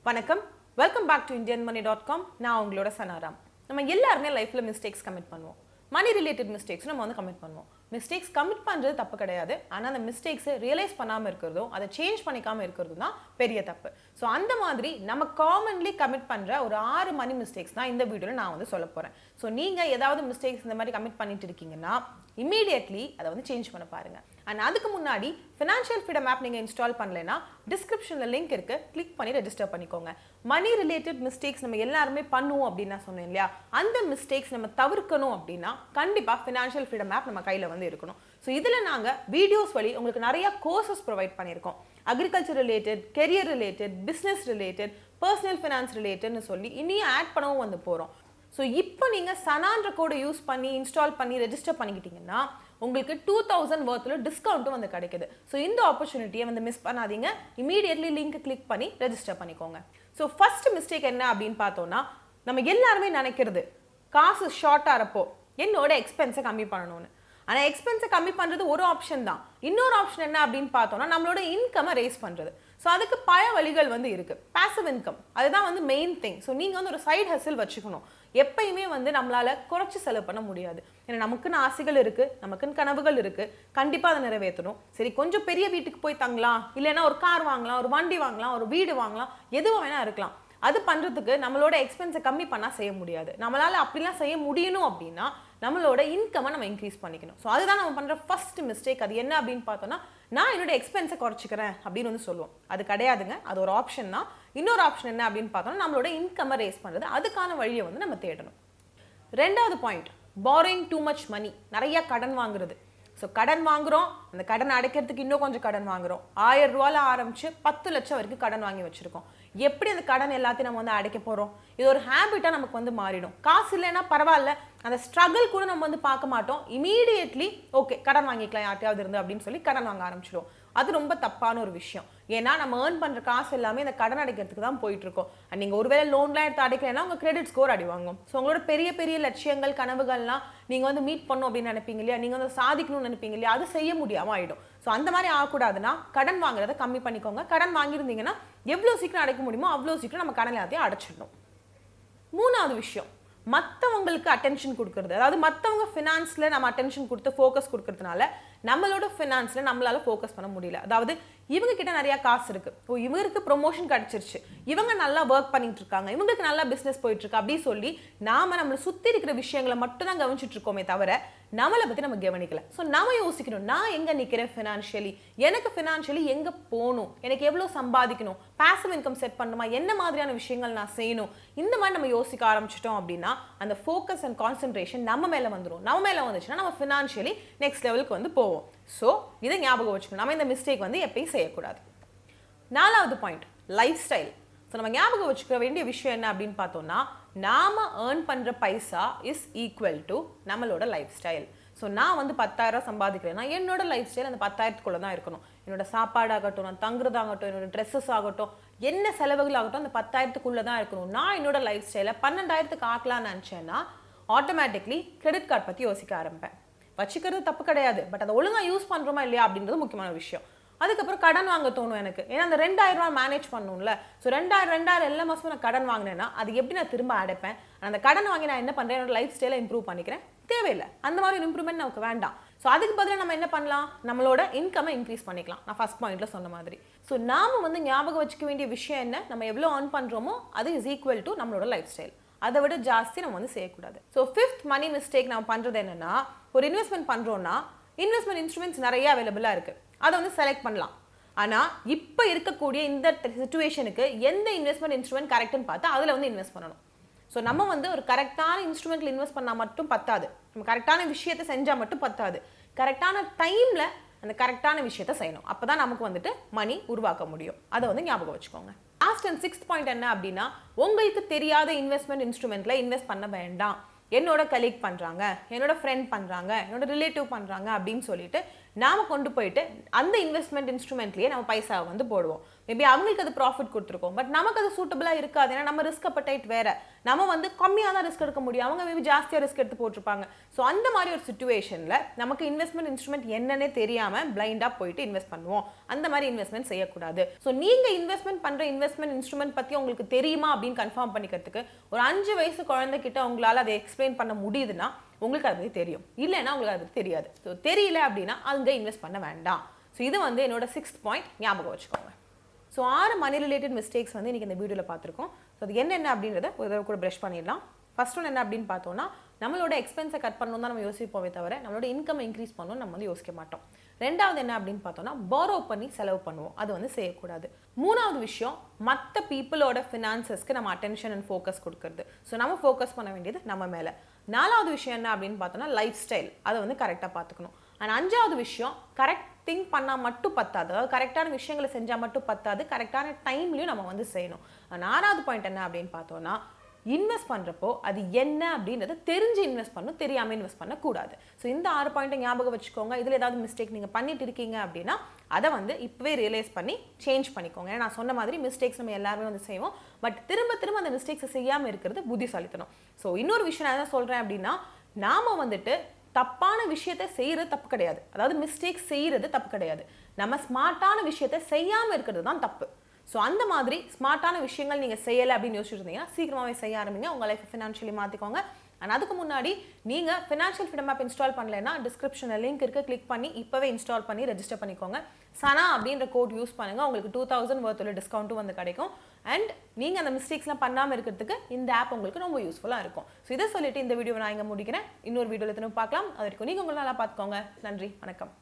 வணக்கம், welcome back to indianmoney.com. நான் உங்களோட சனாராம். நம்ம எல்லாருமே லைஃப்ல மிஸ்டேக்ஸ் கமிட் பண்ணுவோம். மணி ரிலேட்டட் மிஸ்டேக்ஸ் நம்ம வந்து கமிட் பண்ணுவோம். மிஸ்டேக்ஸ் கமிட் பண்ணுறது தப்பு கிடையாது. ஆனால் அந்த மிஸ்டேக்ஸை ரியலைஸ் பண்ணாமல் இருக்கிறதும் அதை சேஞ்ச் பண்ணிக்காமல் இருக்கிறதும் தான் பெரிய தப்பு. ஸோ அந்த மாதிரி நம்ம காமன்லி கமிட் பண்ணுற ஒரு 6 மணி மிஸ்டேக்ஸ் தான் இந்த வீடியோவில் நான் வந்து சொல்ல போகிறேன். ஸோ நீங்கள் ஏதாவது மிஸ்டேக்ஸ் இந்த மாதிரி கமிட் பண்ணிட்டு இருக்கீங்கன்னா இமீடியட்லி அதை வந்து சேஞ்ச் பண்ண பாருங்க. அண்ட் அதுக்கு முன்னாடி ஃபினான்ஷியல் ஃப்ரீடம் ஆப் நீங்கள் இன்ஸ்டால் பண்ணலைன்னா டிஸ்கிரிப்ஷனில் லிங்க் இருக்கு, கிளிக் பண்ணி ரெஜிஸ்டர் பண்ணிக்கோங்க. மணி ரிலேட்டட் மிஸ்டேக்ஸ் நம்ம எல்லாருமே பண்ணுவோம் அப்படின்னு நான் சொன்னேன் இல்லையா, அந்த மிஸ்டேக்ஸ் நம்ம தவிர்க்கணும் அப்படின்னா கண்டிப்பாக ஃபினான்ஷியல் ஃப்ரீடம் ஆப் நம்ம கையில் வந்து இருக்கணும். ஸோ இதில் நாங்கள் வீடியோஸ் வழி உங்களுக்கு நிறைய கோர்சஸ் ப்ரொவைட் பண்ணியிருக்கோம். Agriculture related, career related, business related, personal finance ரிலேட்டட்னு சொல்லி இனியும் ஆட் பண்ணவும் வந்து போகிறோம். ஸோ இப்போ நீங்கள் சனான்ற கோடை யூஸ் பண்ணி இன்ஸ்டால் பண்ணி ரெஜிஸ்டர் பண்ணிக்கிட்டீங்கன்னா உங்களுக்கு 2000 வர்த்தில் டிஸ்கவுண்ட்டும் வந்து கிடைக்குது. ஸோ இந்த ஆப்பர்ச்சுனிட்டியை வந்து மிஸ் பண்ணாதீங்க. இமீடியட்லி லிங்க் கிளிக் பண்ணி ரெஜிஸ்டர் பண்ணிக்கோங்க. ஸோ ஃபர்ஸ்ட் மிஸ்டேக் என்ன அப்படின்னு பார்த்தோம்னா, நம்ம எல்லாருமே நினைக்கிறது காசு ஷார்ட் ஆகிறப்போ என்னோட எக்ஸ்பென்ஸை கம்மி பண்ணணும்னு. ஆனால் எக்ஸ்பென்ஸை கம்மி பண்ணுறது ஒரு ஆப்ஷன் தான். இன்னொரு ஆப்ஷன் என்ன அப்படின்னு பார்த்தோம்னா நம்மளோட இன்கம்மை ரேஸ் பண்ணுறது. ஸோ அதுக்கு பல வழிகள் வந்து இருக்குது. பேசிவ் இன்கம் அதுதான் வந்து மெயின் திங். ஸோ நீங்கள் வந்து ஒரு சைட் ஹசில் வச்சுக்கணும். எப்பயுமே வந்து நம்மளால குறைச்சி செலவு பண்ண முடியாது. ஏன்னா நமக்குன்னு ஆசைகள் இருக்குது, நமக்குன்னு கனவுகள் இருக்குது, கண்டிப்பாக அதை நிறைவேற்றணும். சரி, கொஞ்சம் பெரிய வீட்டுக்கு போய் தங்கலாம், இல்லைன்னா ஒரு கார் வாங்கலாம், ஒரு வண்டி வாங்கலாம், ஒரு வீடு வாங்கலாம், எதுவும் வேணா இருக்கலாம். அது பண்ணுறதுக்கு நம்மளோட எக்ஸ்பென்ஸை கம்மி பண்ணால் செய்ய முடியாது. நம்மளால் அப்படிலாம் செய்ய முடியணும் அப்படின்னா நம்மளோட இன்கம்மை நம்ம இன்க்ரீஸ் பண்ணிக்கணும். ஸோ அதுதான் நம்ம பண்ணுற ஃபர்ஸ்ட் மிஸ்டேக். அது என்ன அப்படின்னு பார்த்தோன்னா, நான் என்னோட எக்ஸ்பென்ஸை குறைச்சிக்கிறேன் அப்படின்னு வந்து சொல்லுவோம். அது கிடையாதுங்க, அது ஒரு ஆப்ஷன் தான். இன்னொரு ஆப்ஷன் என்ன அப்படின்னு பார்த்தோம்னா நம்மளோட இன்கம்மை ரேஸ் பண்ணுறது. அதுக்கான வழியை வந்து நம்ம தேடணும். ரெண்டாவது point, borrowing too much money. நிறைய கடன் வாங்குறது. ஸோ கடன் வாங்குறோம், அந்த கடன் அடைக்கிறதுக்கு இன்னும் கொஞ்சம் கடன் வாங்குறோம். 1000 ரூபாயில் ஆரம்பிச்சு 10 லட்சம் வரைக்கும் கடன் வாங்கி வச்சிருக்கோம். எப்படி அந்த கடன் எல்லாத்தையும் நம்ம வந்து அடைக்க போகிறோம்? இது ஒரு ஹேபிட்டாக நமக்கு வந்து மாறிடும். காசு இல்லைன்னா பரவாயில்ல, அந்த ஸ்ட்ரகிள் கூட நம்ம வந்து பார்க்க மாட்டோம். இமீடியட்லி ஓகே கடன் வாங்கிக்கலாம் யார்ட்டையாவது இருந்து அப்படின்னு சொல்லி கடன் வாங்க ஆரம்பிச்சிடும். அது ரொம்ப தப்பான ஒரு விஷயம். ஏன்னா நம்ம ஏர்ன் பண்ணுற காசு எல்லாமே இந்த கடன் அடைக்கிறதுக்கு தான் போயிட்டு இருக்கோம். அண்ட் நீங்கள் ஒருவேளை லோன்லாம் எடுத்து அடைக்கலைன்னா உங்கள் கிரெடிட் ஸ்கோர் அடி வாங்கும். ஸோ உங்களோட பெரிய பெரிய லட்சியங்கள் கனவுகள்லாம் நீங்கள் வந்து மீட் பண்ணும் அப்படின்னு நினைப்பீங்க இல்லையா, நீங்கள் வந்து சாதிக்கணும்னு நினைப்பீங்க இல்லையா, அது செய்ய முடியாமல் ஆகிடும். ஸோ அந்த மாதிரி ஆகக்கூடாதுன்னா கடன் வாங்குறதை கம்மி பண்ணிக்கோங்க. கடன் வாங்கியிருந்தீங்கன்னா எவ்வளோ சீக்கிரம் அடைக்க முடியுமோ அவ்வளோ சீக்கிரம் நம்ம கடன் எல்லாத்தையும் அடைச்சிடணும். மூணாவது விஷயம், மற்றவங்களுக்கு அட்டென்ஷன் கொடுக்கறது. அதாவது மற்றவங்க ஃபினான்ஸில் நம்ம அட்டென்ஷன் கொடுத்து ஃபோக்கஸ் கொடுக்கறதுனால நம்மளோட ஃபினான்ஸில் நம்மளால ஃபோக்கஸ் பண்ண முடியல. அதாவது இவங்க கிட்ட நிறைய காசு இருக்கு, ஓ இவருக்கு ப்ரொமோஷன் கிடைச்சிருச்சு, இவங்க நல்லா ஒர்க் பண்ணிட்டு இருக்காங்க, இவங்களுக்கு நல்லா பிஸ்னஸ் போயிட்டு இருக்கு அப்படி சொல்லி நம்மளை சுற்றி இருக்கிற விஷயங்களை மட்டும் தான் கவனிச்சுட்டு இருக்கோமே தவிர நம்மளை பற்றி நம்ம கவனிக்கல. ஸோ நம்ம யோசிக்கணும், நான் எங்கே நிற்கிறேன் ஃபினான்ஷியலி, எனக்கு ஃபினான்ஷியலி எங்கே போகணும், எனக்கு எவ்வளோ சம்பாதிக்கணும், பேசிவ் இன்கம் செட் பண்ணணுமா, என்ன மாதிரியான விஷயங்கள் நான் செய்யணும், இந்த மாதிரி நம்ம யோசிக்க ஆரம்பிச்சிட்டோம் அப்படின்னா அந்த ஃபோக்கஸ் அண்ட் கான்சென்ட்ரேஷன் நம்ம மேலே வந்துடும். நம்ம மேலே வந்துச்சுன்னா நம்ம ஃபினான்ஷியலி நெக்ஸ்ட் லெவலுக்கு வந்து போவோம். ஸோ இதை ஞாபகம் வச்சுக்கணும், நம்ம இந்த மிஸ்டேக் வந்து எப்பயும் செய்யக்கூடாது. நாலாவது பாயிண்ட், லைஃப் ஸ்டைல். ஸோ நம்ம ஞாபகம் வச்சுக்க வேண்டிய விஷயம் என்ன அப்படின்னு பார்த்தோம்னா, நாம ஏர்ன் பண்ணுற பைசா இஸ் ஈக்குவல் டு நம்மளோட லைஃப் ஸ்டைல். ஸோ நான் வந்து 10,000 சம்பாதிக்கிறேன்னா என்னோட லைஃப் ஸ்டைல் அந்த 10,000க்குள்ளே தான் இருக்கணும். என்னோட சாப்பாடாகட்டும், நான் தங்குறதாகட்டும், என்னோட ட்ரெஸ்ஸஸ் ஆகட்டும், என்ன செலவுகள் ஆகட்டும் அந்த 10,000க்குள்ளே தான் இருக்கணும். நான் என்னோட லைஃப் ஸ்டைலை 12,000க்கு ஆக்கலாம்னு நினச்சேன்னா ஆட்டோமேட்டிக்லி கிரெடிட் கார்டு பற்றி யோசிக்க ஆரம்பிப்பேன். வச்சுக்கிறது தப்பு கிடையாது, பட் அதை ஒழுங்காக யூஸ் பண்ணுறோமா இல்லையா அப்படின்றது முக்கியமான விஷயம். அதுக்கப்புறம் கடன் வாங்க தோணும் எனக்கு. ஏன்னா அந்த 2000 ரூபா மேனேஜ் பண்ணணும்ல. ஸோ 2000 எல்லா மாதமும் நான் கடன் வாங்கினேன்னா அது எப்படி நான் திரும்ப அடைப்பேன்? அந்த கடன் வாங்கி நான் என்ன பண்ணுறேன், என்னோட லைஃப் ஸ்டைலை இம்ப்ரூவ் பண்ணிக்கிறேன், தேவையில்லை. அந்த மாதிரி ஒரு இம்ப்ரூவ்மெண்ட் நமக்கு வேண்டாம். ஸோ அதுக்கு பதிலாக நம்ம என்ன பண்ணலாம், நம்மளோட இன்கம்மை இன்க்ரீஸ் பண்ணிக்கலாம். நான் ஃபர்ஸ்ட் பாயிண்ட்ல சொன்ன மாதிரி. ஸோ நாம வந்து ஞாபகம் வச்சுக்க வேண்டிய விஷயம் என்ன, நம்ம எவ்வளோ ஏர்ன் பண்ணுறோமோ அது இஸ் ஈக்குவல் டு நம்மளோட லைஃப் ஸ்டைல். அதை விட ஜாஸ்தி நம்ம வந்து செய்யக்கூடாது. ஸோ ஃபிஃப்த் மணி மிஸ்டேக் நம்ம பண்ணுறது என்னன்னா, ஒரு இன்வெஸ்ட்மெண்ட் பண்ணுறோன்னா இன்வெஸ்ட்மெண்ட் இன்ஸ்ட்ருமெண்ட்ஸ் நிறைய அவைலபிளாக இருக்குது, அதை வந்து செலக்ட் பண்ணலாம். ஆனால் இப்போ இருக்கக்கூடிய இந்த சிச்சுவேஷனுக்கு எந்த இன்வெஸ்ட்மெண்ட் இன்ஸ்ட்ருமெண்ட் கரெக்ட்னு பார்த்து அதில் வந்து இன்வெஸ்ட் பண்ணணும். ஸோ நம்ம வந்து ஒரு கரெக்டான இன்ஸ்ட்ருமெண்ட்டில் இன்வெஸ்ட் பண்ணால் மட்டும் பத்தாது, நம்ம கரெக்டான விஷயத்தை செஞ்சால் மட்டும் பத்தாது, கரெக்டான டைமில் அந்த கரெக்டான விஷயத்த செய்யணும். அப்போ தான் நமக்கு வந்துட்டு மணி உருவாக்க முடியும். அதை வந்து ஞாபகம் வச்சுக்கோங்க. லாஸ்ட் அண்ட் சிக்ஸ்த் பாயிண்ட் என்ன அப்படின்னா, உங்களுக்கு தெரியாத இன்வெஸ்ட்மெண்ட் இன்ஸ்ட்ருமெண்ட்ல இன்வெஸ்ட் பண்ண வேண்டாம். என்னோட கலீக் பண்ணுறாங்க, என்னோட ஃப்ரெண்ட் பண்ணுறாங்க, என்னோட ரிலேட்டிவ் பண்ணுறாங்க அப்படின்னு சொல்லிட்டு நாம் கொண்டு போயிட்டு அந்த இன்வெஸ்ட்மெண்ட் இன்ஸ்ட்ருமெண்ட்லேயே நம்ம பைசாவை வந்து போடுவோம். மேபி அவங்களுக்கு அது ப்ராஃபிட் கொடுத்துருக்கோம், பட் நமக்கு அது சூட்டபிளாக இருக்காது. ஏன்னா நம்ம ரிஸ்க் அப்படைட் வேற, நம்ம வந்து கம்மியாக தான் ரிஸ்க் எடுக்க முடியும், அவங்க மேபி ஜாஸ்தியாக ரிஸ்க் எடுத்து போட்டிருப்பாங்க. ஸோ அந்த மாதிரி ஒரு சுச்சுவேஷனில் நமக்கு இன்வெஸ்ட்மெண்ட் இன்ஸ்ட்ருமெண்ட் என்னன்னே தெரியாமல் பிளைண்டாக போயிட்டு இன்வெஸ்ட் பண்ணுவோம். அந்த மாதிரி இன்வெஸ்ட்மெண்ட் செய்யக்கூடாது. ஸோ நீங்கள் இன்வெஸ்ட்மெண்ட் பண்ணுற இன்வெஸ்ட்மெண்ட் இன்ஸ்ட்ருமெண்ட் பற்றி உங்களுக்கு தெரியுமா அப்படின்னு கன்ஃபார்ம் பண்ணிக்கிறதுக்கு ஒரு 5 வயசு குழந்தைகிட்ட உங்களால் அதை எக்ஸ்பிளைன் பண்ண முடியுதுன்னா உங்களுக்கு அதை பற்றி தெரியும், இல்லைன்னா உங்களுக்கு அதை பற்றி தெரியாது. ஸோ தெரியல அப்படின்னா அங்கே இன்வெஸ்ட் பண்ண வேண்டாம். ஸோ இது வந்து என்னோட 6th பாயிண்ட், ஞாபகம் வச்சுக்கோங்க. ஸோ 6 மணி ரிலேட்டட் மிஸ்டேக்ஸ் வந்து இன்றைக்கி இந்த வீடியோவில் பார்த்துருக்கோம். ஸோ அது என்னென்ன அப்படின்றத ஒரு தடவை கூட ப்ரஷ் பண்ணிடலாம். ஃபர்ஸ்ட் ஒன்று என்ன அப்படின்னு பார்த்தோம்னா, நம்மளோட எக்ஸ்பென்ஸை கட் பண்ணணும் தான் நம்ம யோசிப்போமே தவிர நம்மளோட இன்கம் இன்க்ரீஸ் பண்ணணும் நம்ம வந்து யோசிக்க மாட்டோம். ரெண்டாவது என்ன அப்படின்னு பார்த்தோம்னா, பாரோ பண்ணி செலவு பண்ணுவோம், அது வந்து செய்யக்கூடாது. மூணாவது விஷயம், மற்ற பீப்புளோட ஃபினான்சஸ்க்கு நம்ம அட்டென்ஷன் அண்ட் ஃபோக்கஸ் கொடுக்கறது. ஸோ நம்ம ஃபோக்கஸ் பண்ண வேண்டியது நம்ம மேலே. நாலாவது விஷயம் என்ன அப்படின்னு பார்த்தோம்னா, லைஃப் ஸ்டைல், அதை வந்து கரெக்டாக பார்த்துக்கணும். அண்ட் அஞ்சாவது விஷயம், கரெக்ட் திங்க் பண்ணால் மட்டும் பத்தாது, அதாவது கரெக்டான விஷயங்களை செஞ்சால் மட்டும் பத்தாது, கரெக்டான டைம்லையும் நம்ம வந்து செய்யணும். அண்ட் 6வது பாயிண்ட் என்ன அப்படின்னு பார்த்தோம்னா, இன்வெஸ்ட் பண்ணுறப்போ அது என்ன அப்படின்றத தெரிஞ்சு இன்வெஸ்ட் பண்ணணும், தெரியாமல் இன்வெஸ்ட் பண்ணக்கூடாது. ஸோ இந்த 6 பாயிண்ட்டை ஞாபகம் வச்சுக்கோங்க. இதில் ஏதாவது மிஸ்டேக் நீங்கள் பண்ணிட்டு இருக்கீங்க அப்படின்னா அதை வந்து இப்போவே ரியலைஸ் பண்ணி சேஞ்ச் பண்ணிக்கோங்க. ஏன்னா நான் சொன்ன மாதிரி மிஸ்டேக்ஸ் நம்ம எல்லாருமே வந்து செய்வோம், பட் திரும்ப திரும்ப அந்த மிஸ்டேக்ஸை செய்யாமல் இருக்கிறது புத்திசாலித்தனம். ஸோ இன்னொரு விஷயம் நான் என்ன சொல்கிறேன் அப்படின்னா, நாம் வந்துட்டு தப்பான விஷயத்தை செய்கிறது தப்பு கிடையாது, அதாவது மிஸ்டேக் செய்கிறது தப்பு கிடையாது, நம்ம ஸ்மார்ட்டான விஷயத்தை செய்யாமல் இருக்கிறது தான் தப்பு. ஸோ அந்த மாதிரி ஸ்மார்ட்டான விஷயங்கள் நீங்கள் செய்யலை அப்படின்னு யோசிச்சுட்டு இருந்தீங்கன்னா சீக்கிரமாகவே செய்ய ஆரம்பிங்க, உங்கள் லைஃப்பை ஃபினான்ஷியலி மாற்றிக்கோங்க. அண்ட் அதுக்கு முன்னாடி நீங்கள் ஃபினான்ஷியல் ஃப்ரீடம் ஆப் இன்ஸ்டால் பண்ணலைன்னா டிஸ்கிரிப்ஷனில் லிங்க் இருக்குது, கிளிக் பண்ணி இப்போவே இன்ஸ்டால் பண்ணி ரெஜிஸ்டர் பண்ணிக்கோங்க. சனா அப்படின்ற கோட் யூஸ் பண்ணுங்கள், உங்களுக்கு 2000 worth உள்ள டிஸ்கவுண்ட்டும் வந்து கிடைக்கும். அண்ட் நீங்கள் அந்த மிஸ்டேக்ஸ்லாம் பண்ணாமல் இருக்கிறதுக்கு இந்த ஆப் உங்களுக்கு ரொம்ப யூஸ்ஃபுல்லாக இருக்கும். ஸோ இதை சொல்லிட்டு இந்த வீடியோவை நான் இங்கே முடிக்கிறேன். இன்னொரு வீடியோவில் திரும்ப பார்க்கலாம். அது வரைக்கும் நீங்கள் உங்களை நல்லா பார்த்துக்கோங்க. நன்றி, வணக்கம்.